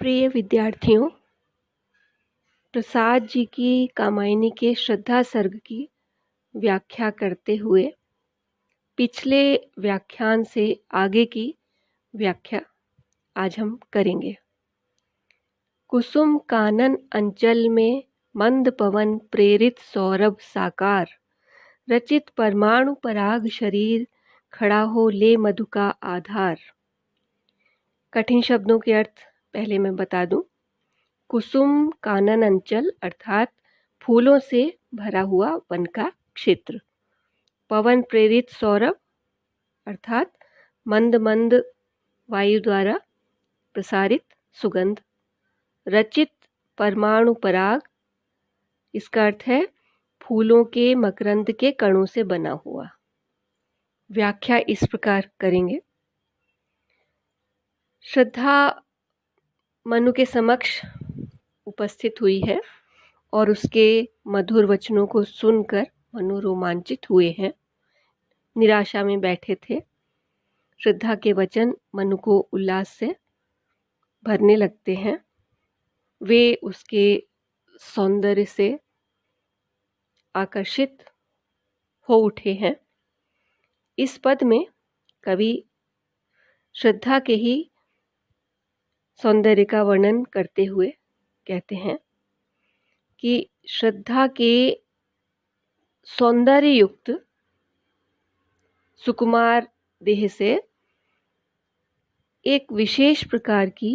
प्रिय विद्यार्थियों, प्रसाद जी की कामायनी के श्रद्धा सर्ग की व्याख्या करते हुए पिछले व्याख्यान से आगे की व्याख्या आज हम करेंगे। कुसुम कानन अंचल में मंद पवन प्रेरित सौरभ साकार, रचित परमाणु पराग शरीर खड़ा हो ले मधु का आधार। कठिन शब्दों के अर्थ पहले मैं बता दूं। कुसुम कानन अंचल अर्थात फूलों से भरा हुआ वन का क्षेत्र। पवन प्रेरित सौरभ अर्थात मंद मंद वायु द्वारा प्रसारित सुगंध। रचित परमाणु पराग, इसका अर्थ है फूलों के मकरंद के कणों से बना हुआ। व्याख्या इस प्रकार करेंगे। श्रद्धा मनु के समक्ष उपस्थित हुई है और उसके मधुर वचनों को सुनकर मनु रोमांचित हुए हैं। निराशा में बैठे थे। श्रद्धा के वचन मनु को उल्लास से भरने लगते हैं। वे उसके सौंदर्य से आकर्षित हो उठे हैं। इस पद में कवि श्रद्धा के ही सौंदर्य का वर्णन करते हुए कहते हैं कि श्रद्धा के सौंदर्य युक्त सुकुमार देह से एक विशेष प्रकार की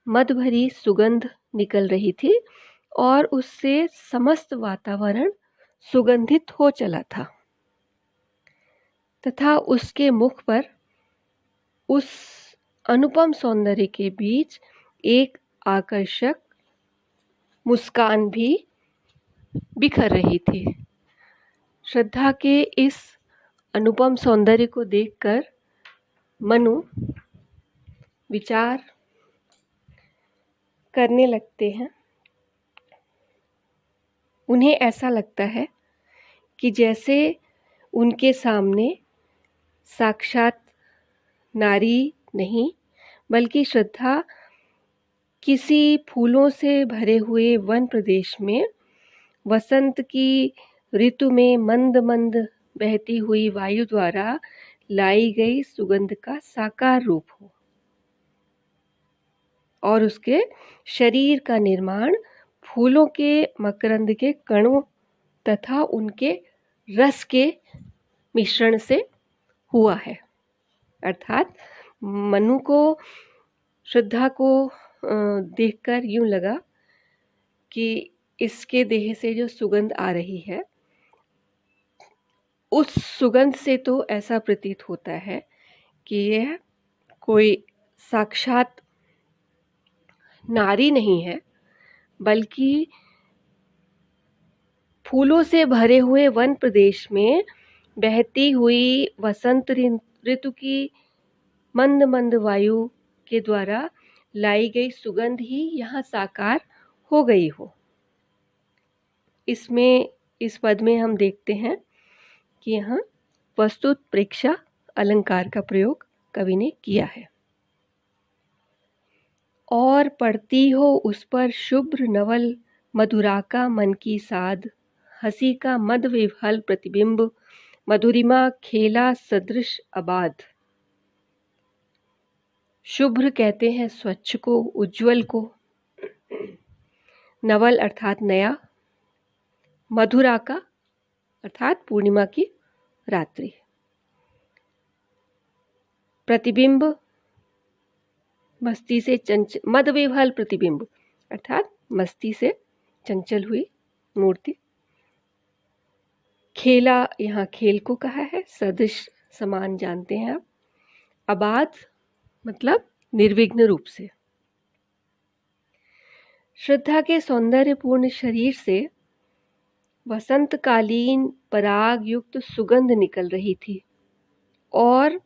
मद भरी सुगंध निकल रही थी और उससे समस्त वातावरण सुगंधित हो चला था तथा उसके मुख पर उस अनुपम सौंदर्य के बीच एक आकर्षक मुस्कान भी बिखर रही थी। श्रद्धा के इस अनुपम सौंदर्य को देखकर मनु विचार करने लगते हैं। उन्हें ऐसा लगता है कि जैसे उनके सामने साक्षात नारी नहीं बल्कि श्रद्धा किसी फूलों से भरे हुए वन प्रदेश में वसंत की ऋतु में मंद मंद बहती हुई वायु द्वारा लाई गई सुगंध का साकार रूप हो और उसके शरीर का निर्माण फूलों के मकरंद के कणों तथा उनके रस के मिश्रण से हुआ है। अर्थात मनु को श्रद्धा को देखकर यूं लगा कि इसके देह से जो सुगंध आ रही है उस सुगंध से तो ऐसा प्रतीत होता है कि यह कोई साक्षात नारी नहीं है बल्कि फूलों से भरे हुए वन प्रदेश में बहती हुई वसंत ऋतु की मंद मंद वायु के द्वारा लाई गई सुगंध ही यहाँ साकार हो गई हो। इस पद में हम देखते हैं कि यहाँ वस्तुत प्रेक्षा अलंकार का प्रयोग कवि ने किया है। और पड़ती हो उस पर शुभ्र नवल मधुरा का मन की साध, हंसी का मद विह्वल प्रतिबिंब मधुरिमा खेला सदृश आबाद। शुभ्र कहते हैं स्वच्छ को, उज्जवल को। नवल अर्थात नया। मधुरा का अर्थात पूर्णिमा की रात्रि। प्रतिबिंब मस्ती से चंचल, मद विह्वल प्रतिबिंब अर्थात मस्ती से चंचल हुई मूर्ति। खेला यहाँ खेल को कहा है, सदृश समान जानते हैं आप। आबाद मतलब निर्विघ्न रूप से। श्रद्धा के सौंदर्यपूर्ण शरीर से वसंतकालीन पराग युक्त सुगंध निकल रही थी और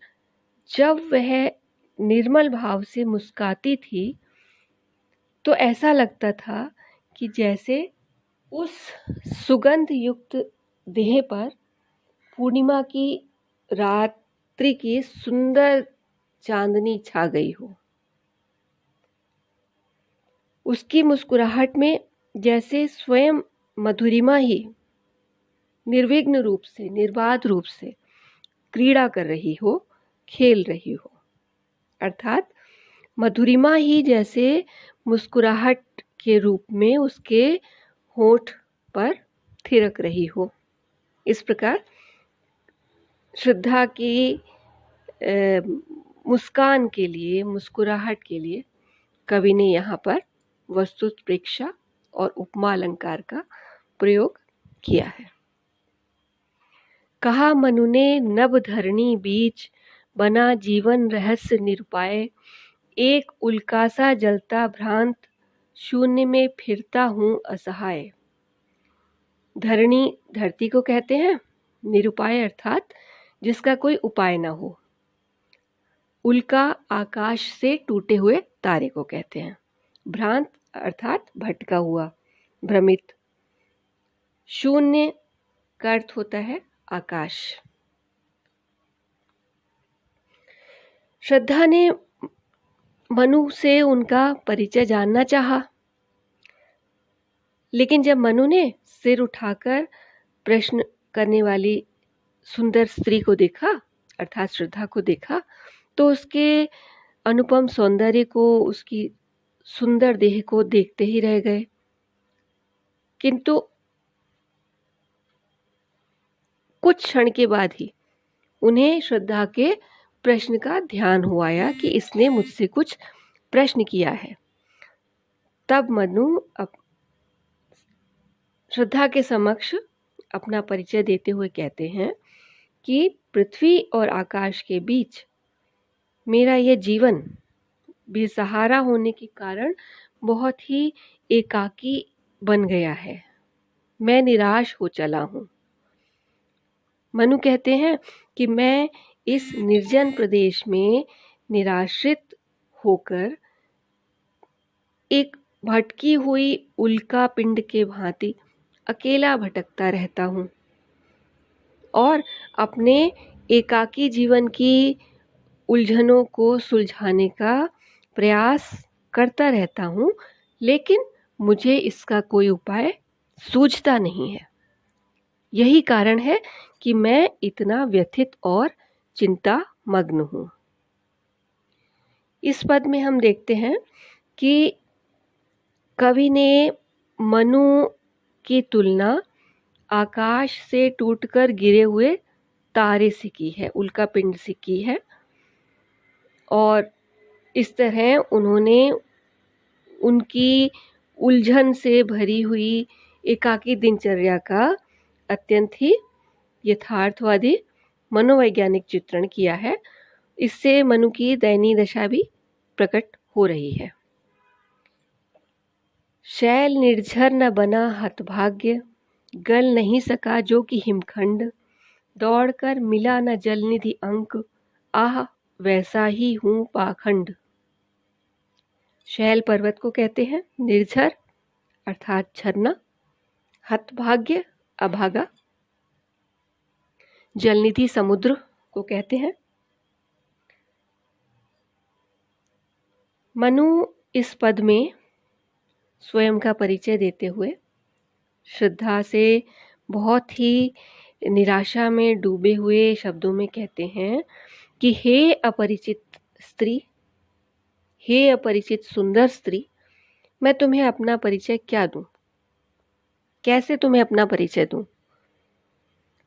जब वह निर्मल भाव से मुस्काती थी तो ऐसा लगता था कि जैसे उस सुगंध युक्त देह पर पूर्णिमा की रात्रि की सुंदर चांदनी छा गई हो। उसकी मुस्कुराहट में जैसे स्वयं मधुरिमा ही निर्विघ्न रूप से, निर्बाध रूप से क्रीड़ा कर रही हो, खेल रही हो। अर्थात मधुरिमा ही जैसे मुस्कुराहट के रूप में उसके होठ पर थिरक रही हो। इस प्रकार श्रद्धा की मुस्कान के लिए, मुस्कुराहट के लिए कवि ने यहाँ पर वस्तुप्रेक्षा और उपमा अलंकार का प्रयोग किया है। कहा मनु ने नभ धरणी बीच, बना जीवन रहस्य निरुपाय, एक उल्कासा जलता भ्रांत, शून्य में फिरता हूँ असहाय। धरणी धरती को कहते हैं, निरुपाय अर्थात जिसका कोई उपाय न हो। उल्का आकाश से टूटे हुए तारे को कहते हैं। भ्रांत अर्थात भटका हुआ, भ्रमित। शून्य का अर्थ होता है आकाश। श्रद्धा ने मनु से उनका परिचय जानना चाहा, लेकिन जब मनु ने सिर उठाकर प्रश्न करने वाली सुंदर स्त्री को देखा, अर्थात श्रद्धा को देखा, तो उसके अनुपम सौंदर्य को, उसकी सुंदर देह को देखते ही रह गए। किंतु कुछ क्षण के बाद ही उन्हें श्रद्धा के प्रश्न का ध्यान हुआ आया कि इसने मुझसे कुछ प्रश्न किया है। तब मनु श्रद्धा के समक्ष अपना परिचय देते हुए कहते हैं कि पृथ्वी और आकाश के बीच मेरा यह जीवन बेसहारा होने के कारण बहुत ही एकाकी बन गया है। मैं निराश हो चला हूँ। मनु कहते हैं कि मैं इस निर्जन प्रदेश में निराश्रित होकर एक भटकी हुई उल्का पिंड के भांति अकेला भटकता रहता हूँ और अपने एकाकी जीवन की उलझनों को सुलझाने का प्रयास करता रहता हूँ, लेकिन मुझे इसका कोई उपाय सूझता नहीं है। यही कारण है कि मैं इतना व्यथित और चिंता मग्न हूँ। इस पद में हम देखते हैं कि कवि ने मनु की तुलना आकाश से टूटकर गिरे हुए तारे से की है, उल्का पिंड से की है। और इस तरह उन्होंने उनकी उलझन से भरी हुई एकाकी दिनचर्या का अत्यंत ही यथार्थवादी मनोवैज्ञानिक चित्रण किया है। इससे मनु की दयनीय दशा भी प्रकट हो रही है। शैल निर्झर न बना हतभाग्य, गल नहीं सका जो कि हिमखंड, दौड़कर मिला न जल निधि अंक, आह वैसा ही हूँ पाखंड। शैल पर्वत को कहते हैं, निर्झर अर्थात झरना, हतभाग्य अभागा, जलनिधि समुद्र को कहते हैं। मनु इस पद में स्वयं का परिचय देते हुए श्रद्धा से बहुत ही निराशा में डूबे हुए शब्दों में कहते हैं कि हे अपरिचित स्त्री, हे अपरिचित सुंदर स्त्री, मैं तुम्हें अपना परिचय क्या दूं? कैसे तुम्हें अपना परिचय दूं?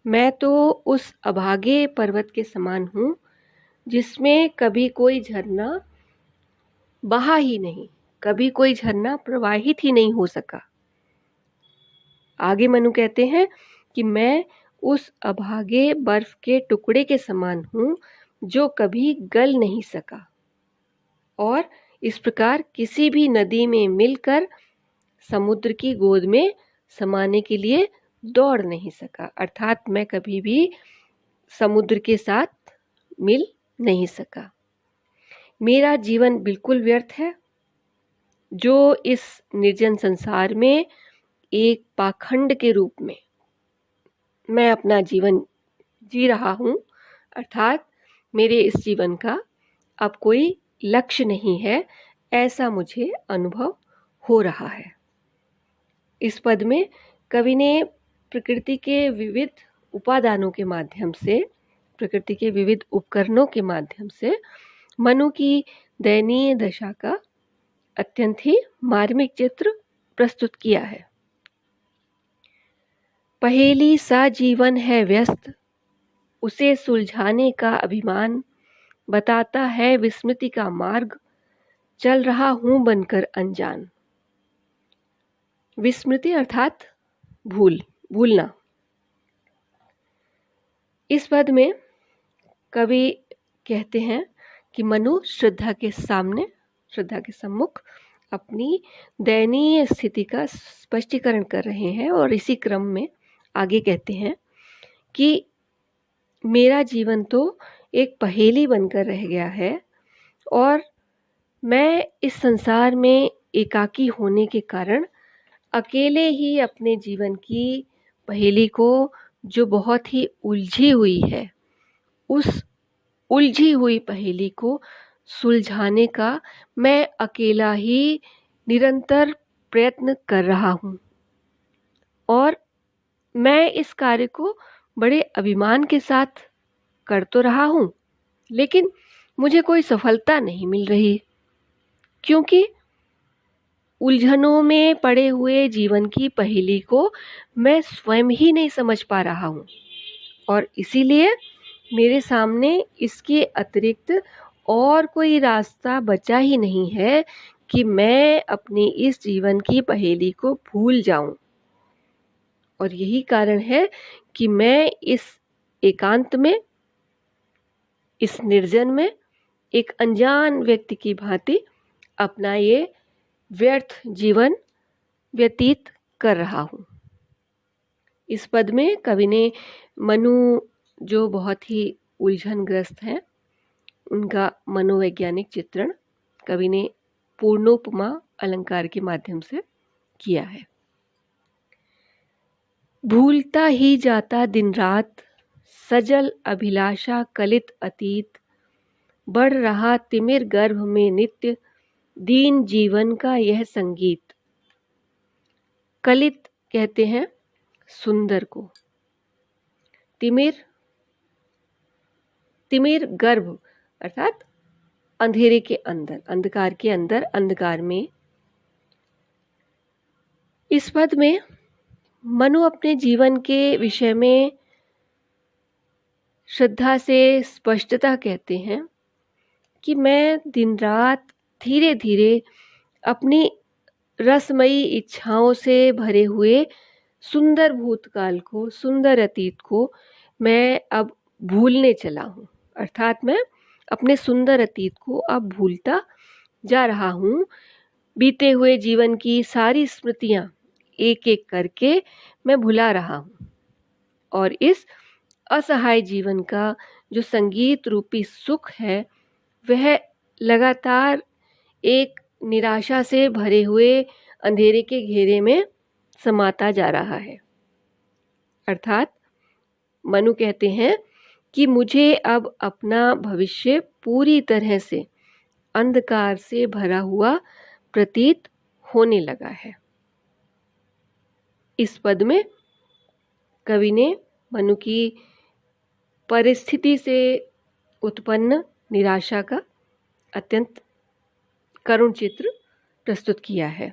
मैं तो उस अभागे पर्वत के समान हूं जिसमें कभी कोई झरना बहा ही नहीं, कभी कोई झरना प्रवाहित ही नहीं हो सका। आगे मनु कहते हैं कि मैं उस अभागे बर्फ के टुकड़े के समान हूं जो कभी गल नहीं सका और इस प्रकार किसी भी नदी में मिलकर समुद्र की गोद में समाने के लिए दौड़ नहीं सका। अर्थात मैं कभी भी समुद्र के साथ मिल नहीं सका। मेरा जीवन बिल्कुल व्यर्थ है, जो इस निर्जन संसार में एक पाखंड के रूप में मैं अपना जीवन जी रहा हूँ। अर्थात मेरे इस जीवन का अब कोई लक्ष्य नहीं है, ऐसा मुझे अनुभव हो रहा है। इस पद में कवि ने प्रकृति के विविध उपादानों के माध्यम से, प्रकृति के विविध उपकरणों के माध्यम से मनु की दयनीय दशा का अत्यंत ही मार्मिक चित्र प्रस्तुत किया है। पहेली सा जीवन है व्यस्त, उसे सुलझाने का अभिमान, बताता है विस्मृति का मार्ग, चल रहा हूं बनकर अनजान। विस्मृति अर्थात भूलना। इस पद में कवि कहते हैं कि मनु श्रद्धा के सम्मुख अपनी दयनीय स्थिति का स्पष्टीकरण कर रहे हैं और इसी क्रम में आगे कहते हैं कि मेरा जीवन तो एक पहेली बनकर रह गया है और मैं इस संसार में एकाकी होने के कारण अकेले ही अपने जीवन की पहेली को, जो बहुत ही उलझी हुई है, उस उलझी हुई पहेली को सुलझाने का मैं अकेला ही निरंतर प्रयत्न कर रहा हूँ और मैं इस कार्य को बड़े अभिमान के साथ कर तो रहा हूँ, लेकिन मुझे कोई सफलता नहीं मिल रही, क्योंकि उलझनों में पड़े हुए जीवन की पहेली को मैं स्वयं ही नहीं समझ पा रहा हूँ और इसीलिए मेरे सामने इसके अतिरिक्त और कोई रास्ता बचा ही नहीं है कि मैं अपनी इस जीवन की पहेली को भूल जाऊं। और यही कारण है कि मैं इस एकांत में, इस निर्जन में एक अनजान व्यक्ति की भांति अपना ये व्यर्थ जीवन व्यतीत कर रहा हूँ। इस पद में कवि ने मनु, जो बहुत ही उलझनग्रस्त हैं, उनका मनोवैज्ञानिक चित्रण कवि ने पूर्णोपमा अलंकार के माध्यम से किया है। भूलता ही जाता दिन रात, सजल अभिलाषा कलित अतीत, बढ़ रहा तिमिर गर्भ में नित्य, दीन जीवन का यह संगीत। कलित कहते हैं सुंदर को, तिमिर गर्भ अर्थात अंधेरे के अंदर, अंधकार के अंदर, अंधकार में। इस पद में मनु अपने जीवन के विषय में श्रद्धा से स्पष्टता कहते हैं कि मैं दिन रात धीरे धीरे अपनी रसमयी इच्छाओं से भरे हुए सुंदर भूतकाल को, सुंदर अतीत को मैं अब भूलने चला हूँ, अर्थात मैं अपने सुंदर अतीत को अब भूलता जा रहा हूँ। बीते हुए जीवन की सारी स्मृतियाँ एक एक करके मैं भुला रहा हूँ और इस असहाय जीवन का जो संगीत रूपी सुख है, वह लगातार एक निराशा से भरे हुए अंधेरे के घेरे में समाता जा रहा है। अर्थात मनु कहते हैं कि मुझे अब अपना भविष्य पूरी तरह से अंधकार से भरा हुआ प्रतीत होने लगा है। इस पद में कवि ने मनु की परिस्थिति से उत्पन्न निराशा का अत्यंत करुण चित्र प्रस्तुत किया है।